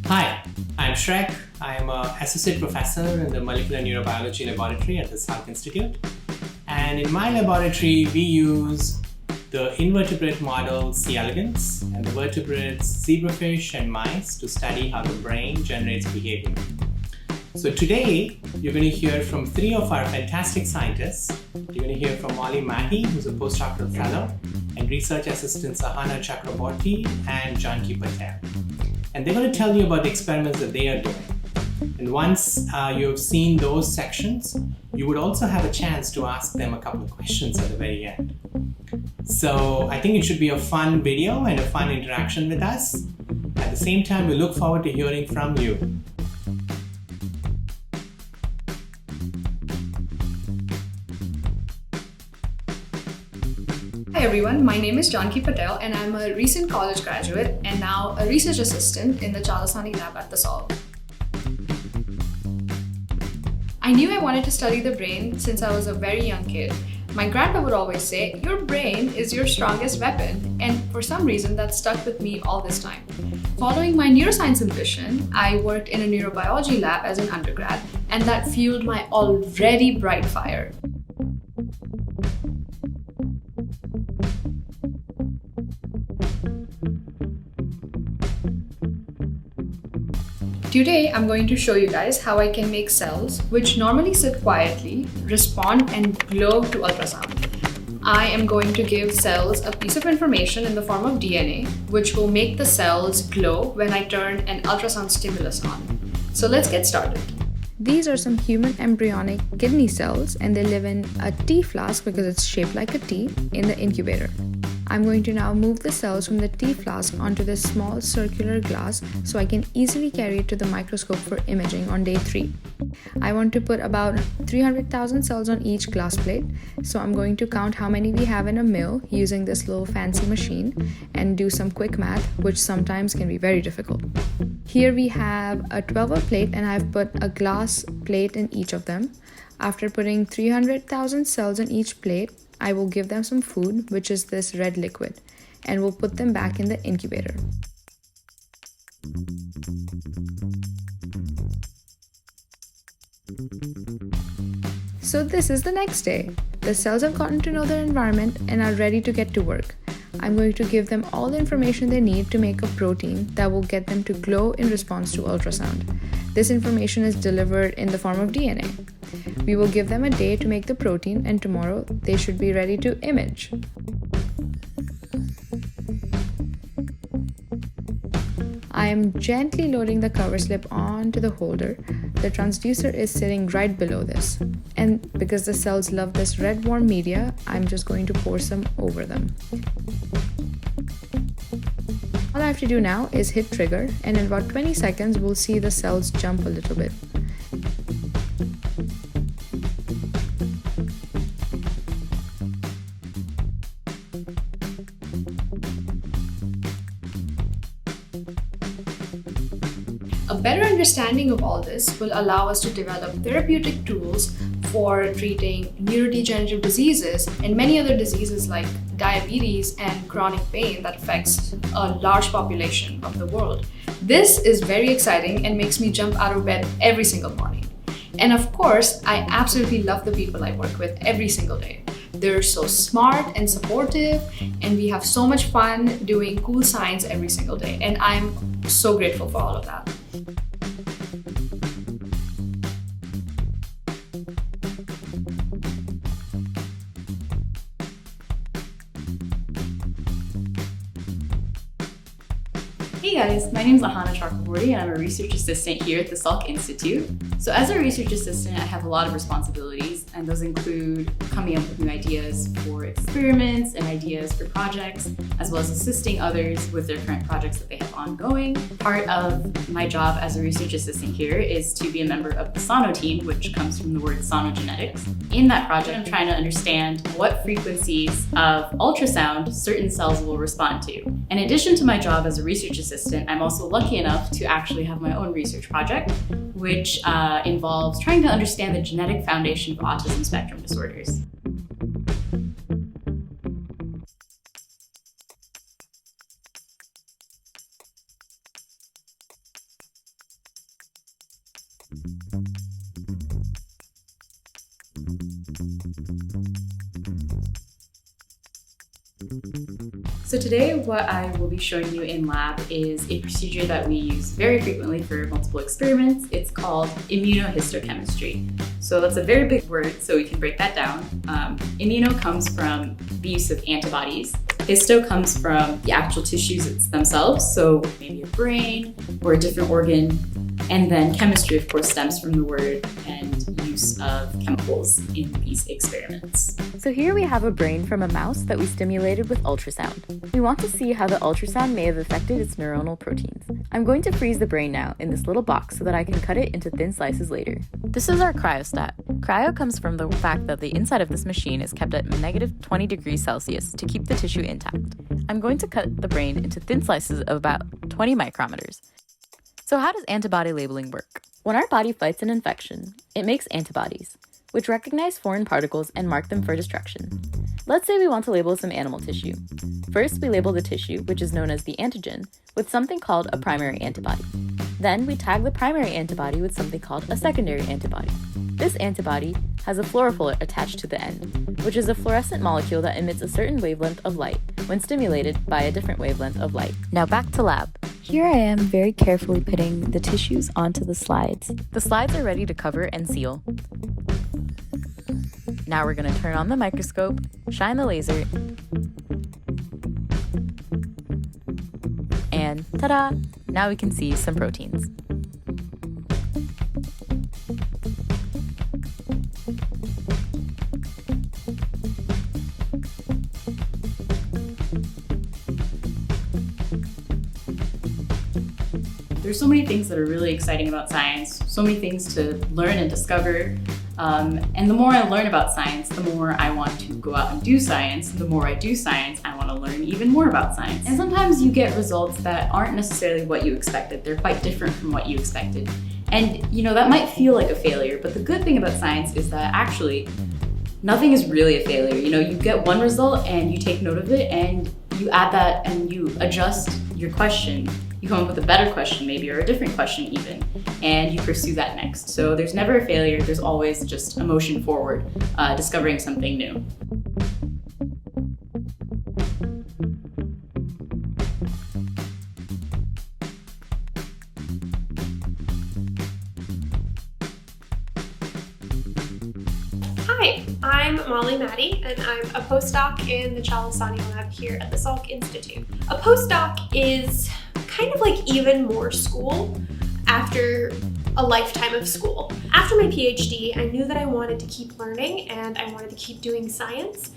Hi, I'm Shrek. I'm an associate professor in the Molecular Neurobiology Laboratory at the Salk Institute. And in my laboratory, we use the invertebrate model Elegans and the vertebrates zebrafish and mice to study how the brain generates behavior. So today, you're going to hear from three of our fantastic scientists. You're going to hear from Molly Mahi, who's a postdoctoral fellow, and research assistants Ahana Chakraborty and Janki Patel. And they're going to tell you about the experiments that they are doing. And once you have seen those sections, you would also have a chance to ask them a couple of questions at the very end. So I think it should be a fun video and a fun interaction with us. At the same time, we look forward to hearing from you. Hi everyone, my name is Janki Patel and I'm a recent college graduate and now a research assistant in the Chalasani lab at the Salk. I knew I wanted to study the brain since I was a very young kid. My grandpa would always say, your brain is your strongest weapon, and for some reason that stuck with me all this time. Following my neuroscience ambition, I worked in a neurobiology lab as an undergrad, and that fueled my already bright fire. Today, I'm going to show you guys how I can make cells, which normally sit quietly, respond and glow to ultrasound. I am going to give cells a piece of information in the form of DNA, which will make the cells glow when I turn an ultrasound stimulus on. So let's get started. These are some human embryonic kidney cells, and they live in a tea flask because it's shaped like a tea in the incubator. I'm going to now move the cells from the tea flask onto this small circular glass so I can easily carry it to the microscope for imaging on day 3. I want to put about 300,000 cells on each glass plate, so I'm going to count how many we have in a mill using this little fancy machine and do some quick math, which sometimes can be very difficult. Here we have a 12-hour plate and I've put a glass plate in each of them. After putting 300,000 cells in each plate, I will give them some food, which is this red liquid, and we'll put them back in the incubator. So this is the next day. The cells have gotten to know their environment and are ready to get to work. I'm going to give them all the information they need to make a protein that will get them to glow in response to ultrasound. This information is delivered in the form of DNA. We will give them a day to make the protein, and tomorrow they should be ready to image. I am gently loading the cover slip onto the holder. The transducer is sitting right below this. And because the cells love this red warm media, I'm just going to pour some over them. All I have to do now is hit trigger, and in about 20 seconds we'll see the cells jump a little bit. A better understanding of all this will allow us to develop therapeutic tools for treating neurodegenerative diseases and many other diseases like diabetes and chronic pain that affects a large population of the world. This is very exciting and makes me jump out of bed every single morning. And of course, I absolutely love the people I work with every single day. They're so smart and supportive, and we have so much fun doing cool science every single day. And I'm so grateful for all of that. Hey guys, my name is Ahana Chakraborty and I'm a research assistant here at the Salk Institute. So as a research assistant, I have a lot of responsibilities, and those include coming up with new ideas for experiments and ideas for projects, as well as assisting others with their current projects that they have ongoing. Part of my job as a research assistant here is to be a member of the Sono team, which comes from the word Sonogenetics. In that project, I'm trying to understand what frequencies of ultrasound certain cells will respond to. In addition to my job as a research assistant, I'm also lucky enough to actually have my own research project, which involves trying to understand the genetic foundation of autism spectrum disorders. So today what I will be showing you in lab is a procedure that we use very frequently for multiple experiments. It's called immunohistochemistry. So that's a very big word, so we can break that down. Immuno comes from the use of antibodies. Histo comes from the actual tissues themselves, so maybe a brain or a different organ. And then chemistry, of course, stems from the word and use of chemicals in these experiments. So here we have a brain from a mouse that we stimulated with ultrasound. We want to see how the ultrasound may have affected its neuronal proteins. I'm going to freeze the brain now in this little box so that I can cut it into thin slices later. This is our cryostat. Cryo comes from the fact that the inside of this machine is kept at -20 degrees Celsius to keep the tissue intact. I'm going to cut the brain into thin slices of about 20 micrometers. So how does antibody labeling work? When our body fights an infection, it makes antibodies, which recognize foreign particles and mark them for destruction. Let's say we want to label some animal tissue. First, we label the tissue, which is known as the antigen, with something called a primary antibody. Then we tag the primary antibody with something called a secondary antibody. This antibody has a fluorophore attached to the end, which is a fluorescent molecule that emits a certain wavelength of light when stimulated by a different wavelength of light. Now back to lab. Here I am very carefully putting the tissues onto the slides. The slides are ready to cover and seal. Now we're going to turn on the microscope, shine the laser, and ta-da! Now we can see some proteins. There's so many things that are really exciting about science, so many things to learn and discover. And the more I learn about science, the more I want to go out and do science. The more I do science, I want to learn even more about science. And sometimes you get results that aren't necessarily what you expected. They're quite different from what you expected. And that might feel like a failure, but the good thing about science is that actually nothing is really a failure. You get one result and you take note of it and you add that and you adjust your question. You come up with a better question maybe, or a different question even, and you pursue that next. So there's never a failure, there's always just a motion forward, discovering something new. Hi, I'm Molly Maddie, and I'm a postdoc in the Chalasani lab here at the Salk Institute. A postdoc is kind of like even more school after a lifetime of school. After my PhD, I knew that I wanted to keep learning and I wanted to keep doing science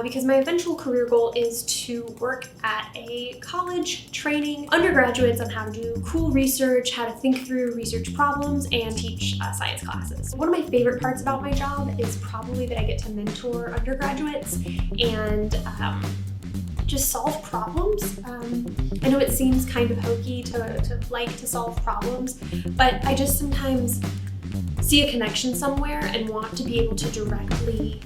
because my eventual career goal is to work at a college training undergraduates on how to do cool research, how to think through research problems, and teach science classes. One of my favorite parts about my job is probably that I get to mentor undergraduates and just solve problems. I know it seems kind of hokey to like to solve problems, but I just sometimes see a connection somewhere and want to be able to directly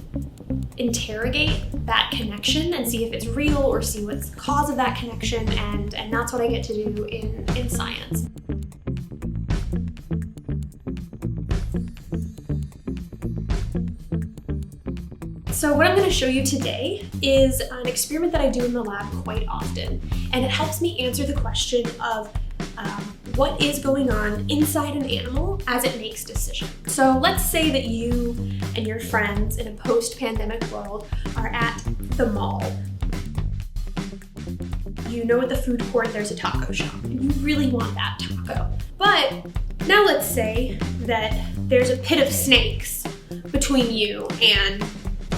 interrogate that connection and see if it's real or see what's the cause of that connection, and that's what I get to do in science. So what I'm going to show you today is an experiment that I do in the lab quite often, and it helps me answer the question of what is going on inside an animal as it makes decisions. So let's say that you and your friends in a post-pandemic world are at the mall. You know at the food court there's a taco shop, and you really want that taco. But now let's say that there's a pit of snakes between you and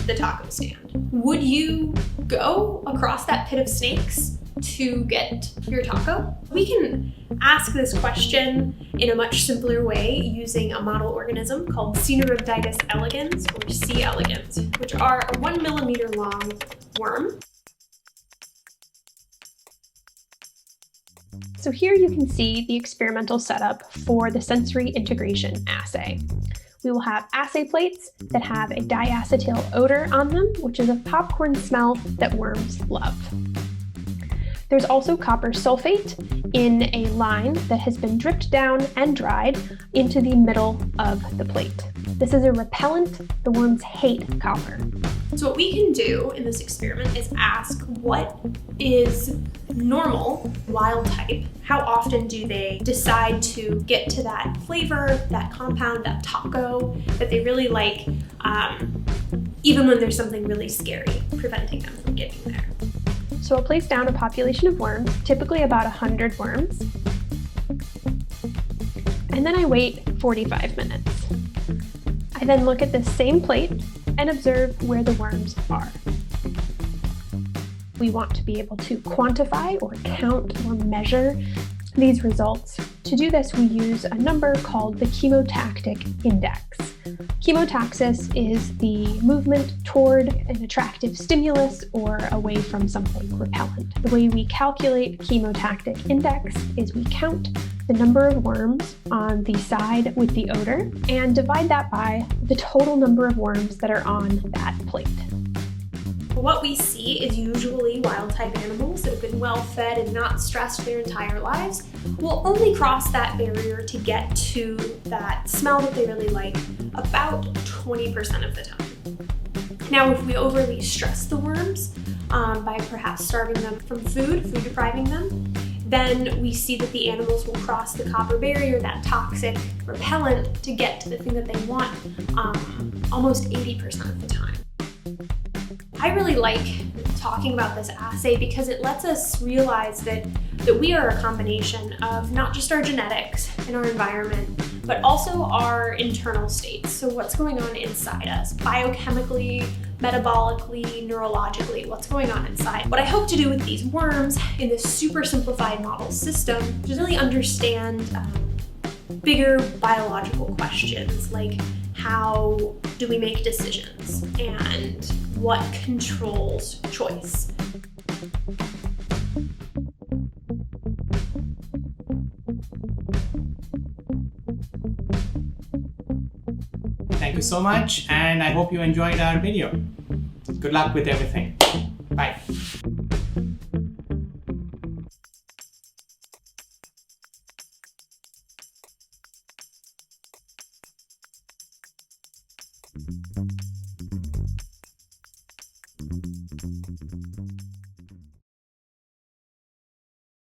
the taco stand. Would you go across that pit of snakes to get your taco? We can ask this question in a much simpler way using a model organism called Sonogenetics elegans, or C. elegans, which are a 1 millimeter long worm. So here you can see the experimental setup for the sensory integration assay. We will have assay plates that have a diacetyl odor on them, which is a popcorn smell that worms love. There's also copper sulfate in a line that has been dripped down and dried into the middle of the plate. This is a repellent. The worms hate copper. So what we can do in this experiment is ask what is normal wild type? How often do they decide to get to that flavor, that compound, that taco that they really like, even when there's something really scary preventing them from getting there? So I'll place down a population of worms, typically about 100 worms, and then I wait 45 minutes. I then look at this same plate and observe where the worms are. We want to be able to quantify or count or measure these results. To do this, we use a number called the chemotactic index. Chemotaxis is the movement toward an attractive stimulus or away from something repellent. The way we calculate chemotactic index is we count the number of worms on the side with the odor and divide that by the total number of worms that are on that plate. What we see is usually wild-type animals that have been well-fed and not stressed their entire lives will only cross that barrier to get to that smell that they really like about 20% of the time. Now, if we overly stress the worms by perhaps starving them from food depriving them, then we see that the animals will cross the copper barrier, that toxic repellent, to get to the thing that they want almost 80% of the time. I really like talking about this assay because it lets us realize that we are a combination of not just our genetics and our environment, but also our internal states. So what's going on inside us, biochemically, metabolically, neurologically, what's going on inside. What I hope to do with these worms in this super simplified model system is really understand bigger biological questions like how do we make decisions and what controls choice. Thank you so much, and I hope you enjoyed our video. Good luck with everything. Bye.